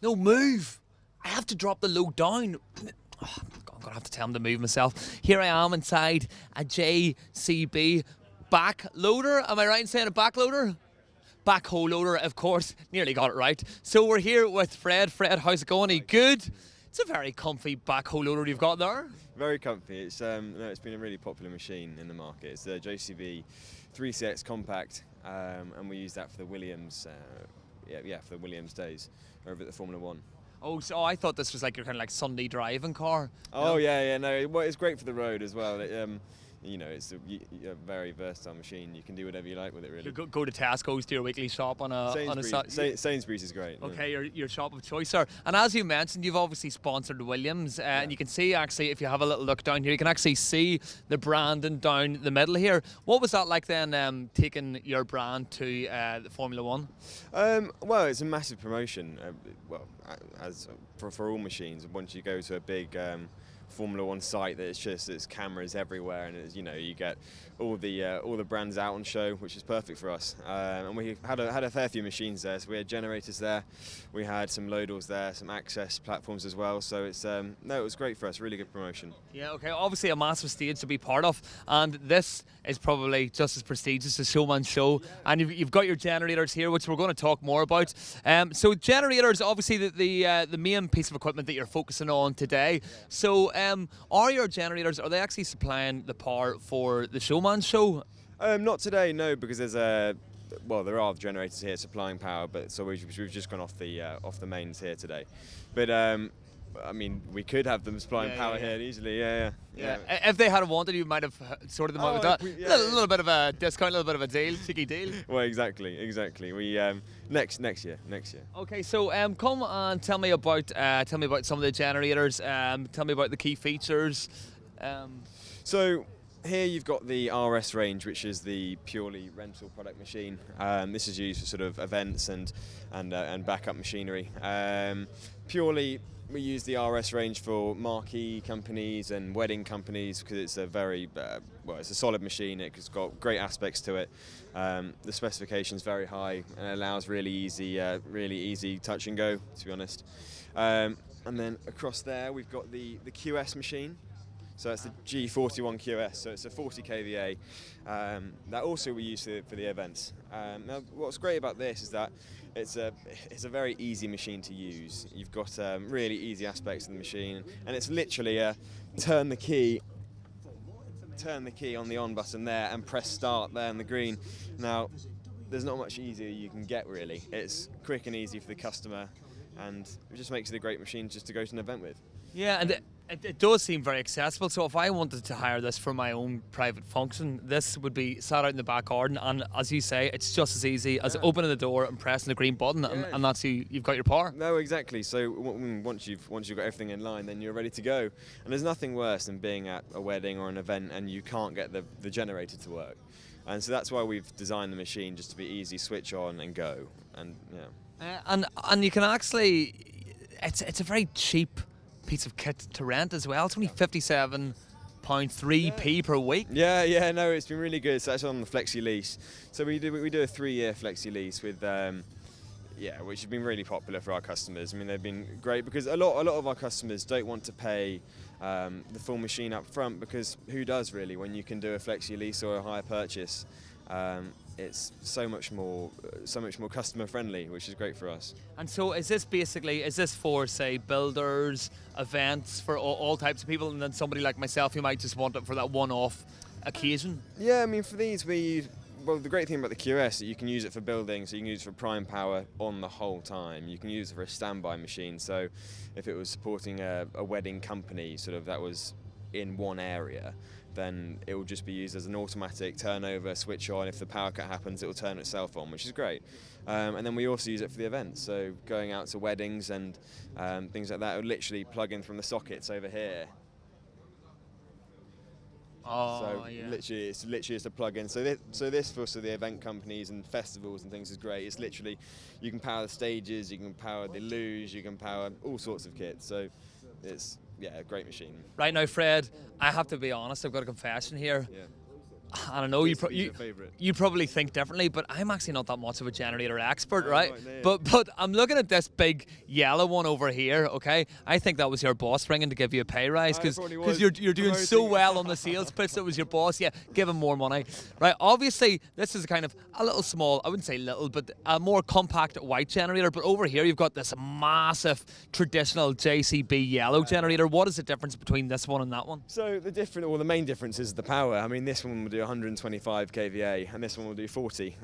No, move. I have to drop the load down. Oh, I'm going to have to tell him to move myself. Here I am inside a JCB backloader. Am I right in saying a backloader? Backhoe loader, of course. Nearly got it right. So we're here with Fred. Fred, how's it going? Are you good? It's a very comfy backhoe loader you've got there. Very comfy. It's been a really popular machine in the market. It's the JCB 3CX Compact, and we use that for the Williams. For the Williams days over at the Formula One. Oh, so I thought this was like your kind of like Sunday driving car. Oh no? Yeah. No, well, it's great for the road as well. It's a very versatile machine. You can do whatever you like with it, really. You go to Tesco's, to your weekly shop on a Sainsbury's is great. Okay, your shop of choice, sir. And as you mentioned, you've obviously sponsored Williams, and you can see actually, if you have a little look down here, you can actually see the branding down the middle here. What was that like then, taking your brand to the Formula One? Well, it's a massive promotion. As for all machines, once you go to a big Formula One site, there's cameras everywhere, and you get all the brands out on show, which is perfect for us. And we had a fair few machines there. So we had generators there, we had some loadals there, some access platforms as well. So it was great for us. Really good promotion. Yeah. Okay. Obviously, a massive stage to be part of, and this is probably just as prestigious as Showman show. And you've got your generators here, which we're going to talk more about. So generators, obviously the main piece of equipment that you're focusing on today. So are your generators, are they actually supplying the power for the Showman show? Not today, no, because there are generators here supplying power, but so we've just gone off the mains here today. But I mean, we could have them supplying power here easily. Yeah. If they had wanted, you might have sorted them out with that. A little bit of a discount, a little bit of a deal, cheeky deal. Well, exactly. We next year. Okay, so come and tell me about some of the generators. Tell me about the key features. So here you've got the RS range, which is the purely rental product machine. This is used for sort of events and backup machinery. Purely, we use the RS range for marquee companies and wedding companies because it's a very it's a solid machine. It's got great aspects to it. The specification's very high and it allows really easy touch and go, to be honest. And then across there we've got the QS machine. So it's the G41 QS, so it's a 40 kVA. That also we use for the events. Now, what's great about this is that it's a very easy machine to use. You've got really easy aspects of the machine, and it's literally a turn the key on the on button there and press start there on the green. Now, there's not much easier you can get, really. It's quick and easy for the customer, and it just makes it a great machine just to go to an event with. Yeah, and it does seem very accessible. So if I wanted to hire this for my own private function, this would be sat out in the back garden, and as you say, it's just as easy as opening the door and pressing the green button, and that's you've got your power. No, exactly. So once you've got everything in line, then you're ready to go. And there's nothing worse than being at a wedding or an event and you can't get the generator to work. And so that's why we've designed the machine just to be easy, switch on and go. And and you can actually, it's a very cheap piece of kit to rent as well. It's only £57.3p per week. Yeah, no, it's been really good. So that's on the flexi lease. So we do a 3-year flexi lease with which has been really popular for our customers. I mean, they've been great because a lot of our customers don't want to pay the full machine up front, because who does really when you can do a flexi lease or a hire purchase? It's so much more customer friendly, which is great for us. And so is this for, say, builders, events, for all types of people, and then somebody like myself who might just want it for that one-off occasion? Yeah, I mean, for these the great thing about the QS is that you can use it for building, so you can use it for prime power on the whole time. You can use it for a standby machine, so if it was supporting a wedding company, sort of that was in one area, then it will just be used as an automatic turnover, switch on. If the power cut happens, it will turn itself on, which is great. And then we also use it for the events, so going out to weddings and things like that, it will literally plug in from the sockets over here. Literally, it's just a plug-in. So this for the event companies and festivals and things is great. It's literally, you can power the stages, you can power the luge, you can power all sorts of kits. So it's a great machine. Right now, Fred, I have to be honest. I've got a confession here. Yeah. I don't know, JCB's your favourite. you probably think differently, but I'm actually not that much of a generator expert, Oh, right? right there. But I'm looking at this big yellow one over here, okay? I think that was your boss ringing to give you a pay rise It because probably was. you're doing so Promoting. well on the sales pitch. That was your boss, yeah, give him more money. Right, obviously, this is kind of a little small, I wouldn't say little, but a more compact white generator, but over here you've got this massive traditional JCB yellow generator. What is the difference between this one and that one? So the main difference is the power. I mean, this one will do 125 kVA and this one will do 40.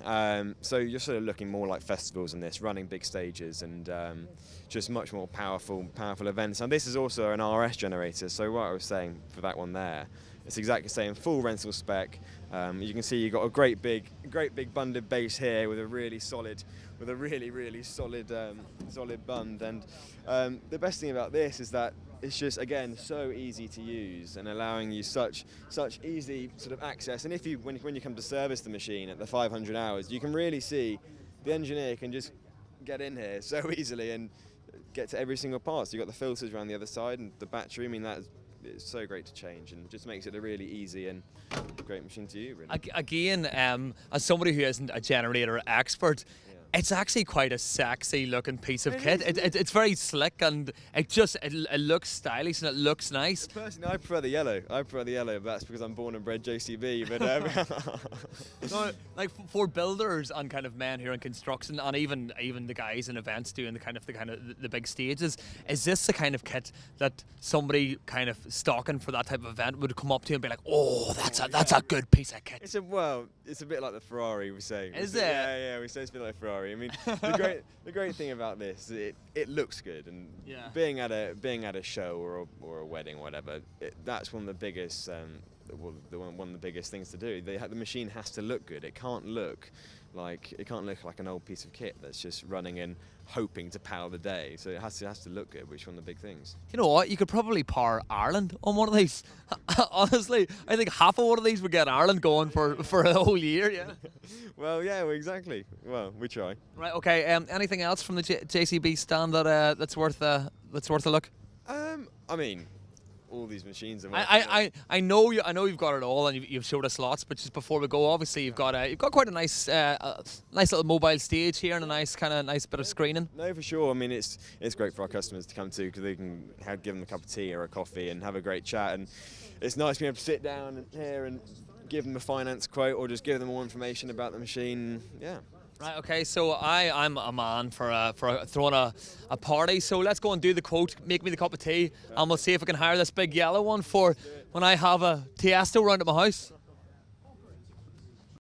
So you're sort of looking more like festivals in this, running big stages and just much more powerful events. And this is also an RS generator. So what I was saying for that one there, it's exactly the same, full rental spec. You can see you've got a great big bunded base here with a really solid, solid bund. And the best thing about this is that it's just, again, so easy to use and allowing you such easy sort of access. And when you come to service the machine at the 500 hours, you can really see the engineer can just get in here so easily and get to every single part. So you've got the filters around the other side and the battery. I mean, it's so great to change and just makes it a really easy and great machine to use, really. Again, as somebody who isn't a generator expert, it's actually quite a sexy looking piece of kit. It's very slick and it looks stylish and it looks nice. Personally, I prefer the yellow. But that's because I'm born and bred JCB. But So, like for builders and kind of men here in construction, and even the guys in events doing the big stages, is this the kind of kit that somebody kind of stocking for that type of event would come up to you and be like, oh, that's a good piece of kit? it's a bit like the Ferrari we say. Is it? Yeah, we say it's a bit like Ferrari. I mean, the great thing about this, it looks good, and being at a show or a wedding or whatever, that's one of the biggest one of the biggest things to do. The machine has to look good. It can't look like an old piece of kit that's just running and hoping to power the day. So it has to look good, which is one of the big things. You know what? You could probably power Ireland on one of these. Honestly, I think half of one of these would get Ireland going for a whole year. Yeah. Well, yeah, exactly. Well, we try. Right. Okay. Anything else from the JCB stand that's worth a look? I mean, all these machines are. I know you've got it all, and you've showed us lots. But just before we go, obviously you've got quite a nice little mobile stage here and a nice bit of screening. No, for sure. I mean, it's great for our customers to come to because they can give them a cup of tea or a coffee and have a great chat. And it's nice being able to sit down here and give them a finance quote or just give them more information about the machine. Yeah. Right, okay, so I'm a man for throwing a party, so let's go and do the quote, make me the cup of tea, and we'll see if I can hire this big yellow one for when I have a Tiesto round at my house.